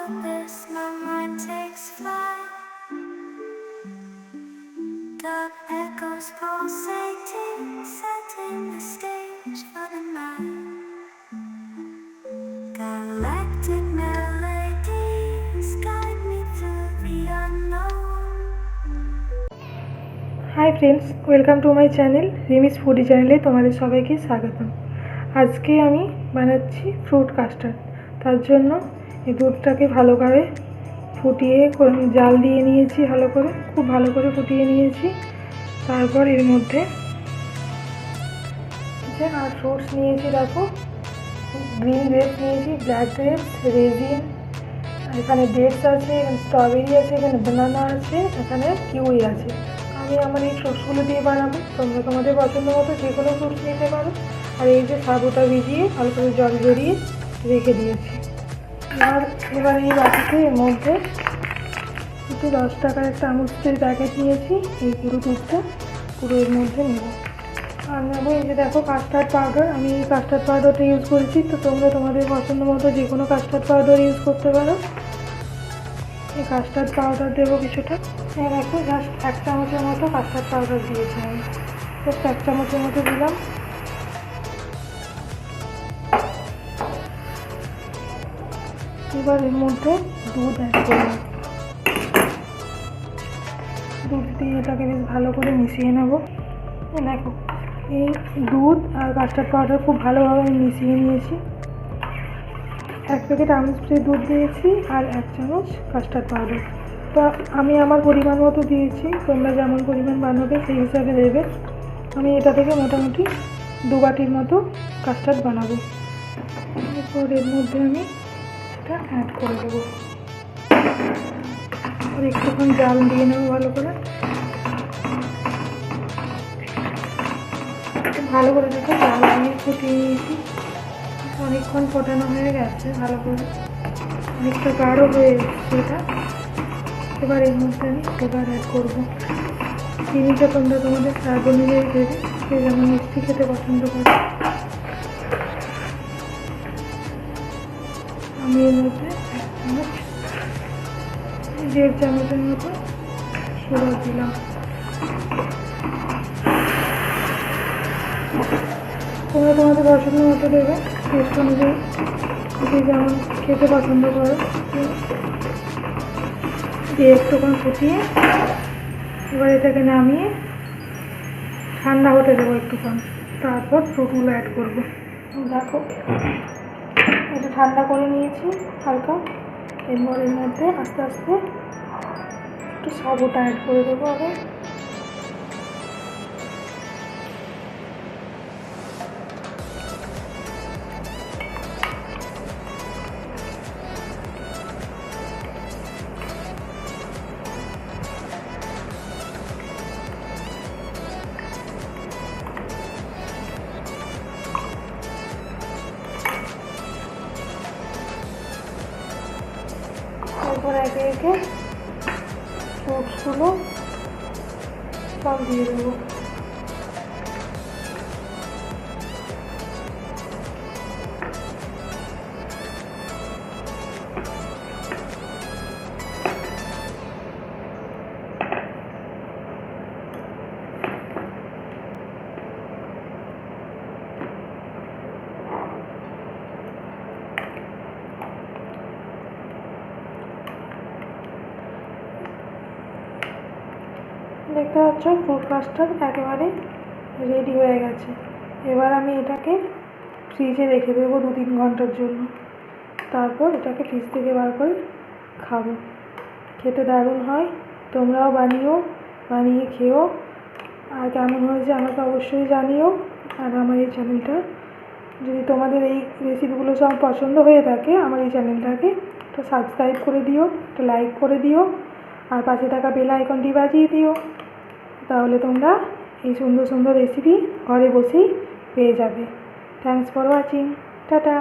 abyss, my mind takes flight. Dark echoes pulsating, setting the stage for the night. Galactic melodies guide me through the unknown. Hi friends, welcome to my channel রিমিস foodie চ্যানেলে তোমাদের সবাইকে স্বাগতম। আজকে আমি বানাচ্ছি fruit custard. তার জন্য এই দুধটাকে ভালো করে ফুটিয়ে জাল দিয়ে নিয়েছি, খুব ভালো করে ফুটিয়ে নিয়েছি। তারপর এর মধ্যে আর ফ্রুটস নিয়েছি, দেখো গ্রিন গ্রেপস নিয়েছি, ব্ল্যাক গ্রেপস, রেজিন, এখানে ডেটস আছে, এখানে স্ট্রবেরি আছে, এখানে বানানা আছে, এখানে কিউই আছে। আমি আমার এই ফ্রুটসগুলো দিয়ে বানাবো, তোমরা তোমাদের পছন্দ মতো যে কোনো ফ্রুটস নিতে পারো। আর এই যে সাবুটা ভিজিয়ে ভালো করে জল জড়িয়ে রেখে দিয়েছি। এবার এই বাটিতে এর মধ্যে 10 টাকার একটা আমুলের প্যাকেট নিয়েছি, এই পুরো দুধটা পুরো এর মধ্যে নেব। আর নেবো এই যে দেখো কাস্টার্ড পাউডার, আমি এই কাস্টার্ড পাউডারটা ইউজ করেছি, তো তোমরা তোমাদের পছন্দ মতো যে কোনো কাস্টার্ড পাউডার ইউজ করতে পারো। এই কাস্টার্ড পাউডার দেবো কিছুটা, দেখো জাস্ট 1 চামচের মতো কাস্টার্ড পাউডার দিয়েছি আমি, জাস্ট 1 চামচের মতো দিলাম। এবার এর মধ্যে দুধ অ্যাড করলাম, দুধ দিয়ে এটাকে বেশ ভালো করে মিশিয়ে নেব। দেখো এই দুধ আর কাস্টার্ড পাউডার খুব ভালোভাবে মিশিয়ে নিয়েছি। 1 প্যাকেট আমুল দুধ দিয়েছি আর 1 চামচ কাস্টার্ড পাউডার। তো আমি আমার পরিমাণ মতো দিয়েছি, তোমরা যেমন পরিমাণ বানাবে সেই হিসাবে দেবে। আমি এটা থেকে মোটামুটি 2 বাটির মতো কাস্টার্ড বানাবো। এরপর এর মধ্যে আমি এটা অ্যাড করে দেবো, আর একটুক্ষণ জাল দিয়ে নেবো ভালো করে। ভালো করে দেখো জাল দিয়ে ফুটিয়ে নিয়েছি, অনেকক্ষণ ফোটানো হয়ে গেছে ভালো করে, অনেকটা গাঢ় হয়ে এসছে এটা। এবার এর মধ্যে আমি সুগার অ্যাড করবো। চিনিটা তোমরা তোমাদের স্বাদ অনুযায়ী দেবে, যে যেমন মিষ্টি খেতে পছন্দ করে। আমি এর মধ্যে 1 চামচের মতো সুগার দিলাম। তোমরা তোমাদের পছন্দ মতো দেবে, টেস্ট অনুযায়ী, যে যেমন খেতে পছন্দ করো। দিয়ে একটুক্ষণ ফুটিয়ে এবার এটাকে নামিয়ে ঠান্ডা হতে দেবো একটুক্ষণ, তারপর ফ্রুটগুলো অ্যাড করবো। দেখো এটা ঠান্ডা করে নিয়েছি হালকা। এরপর এর মধ্যে আস্তে আস্তে একটু সাবুটা অ্যাড করে দেবো আগে। তারপর একে একে ফ্রুটসগুলো সব দিয়ে দেবো। দেখতে পাচ্ছ ফ্রুট কাস্টার্ড একেবারে রেডি হয়ে গেছে। এবার আমি এটাকে ফ্রিজে রেখে দেবো 2-3 ঘন্টার জন্য। তারপর এটাকে ফ্রিজ থেকে বার করে খাবো, খেতে দারুণ হয়। তোমরাও বানিয়ে খেও, আর কেমন হয়েছে আমাকে অবশ্যই জানিও। আর আমার এই চ্যানেলটা যদি তোমাদের এই রেসিপিগুলো সব পছন্দ হয়ে থাকে, আমার এই চ্যানেলটাকে তো সাবস্ক্রাইব করে দিও, একটা লাইক করে দিও, আর পাশে থাকা বেল আইকনটি বাজিয়ে দিও। তাহলে তোমরা এই সুন্দর সুন্দর রেসিপি ঘরে বসেই পেয়ে যাবে। Thanks for watching, tata.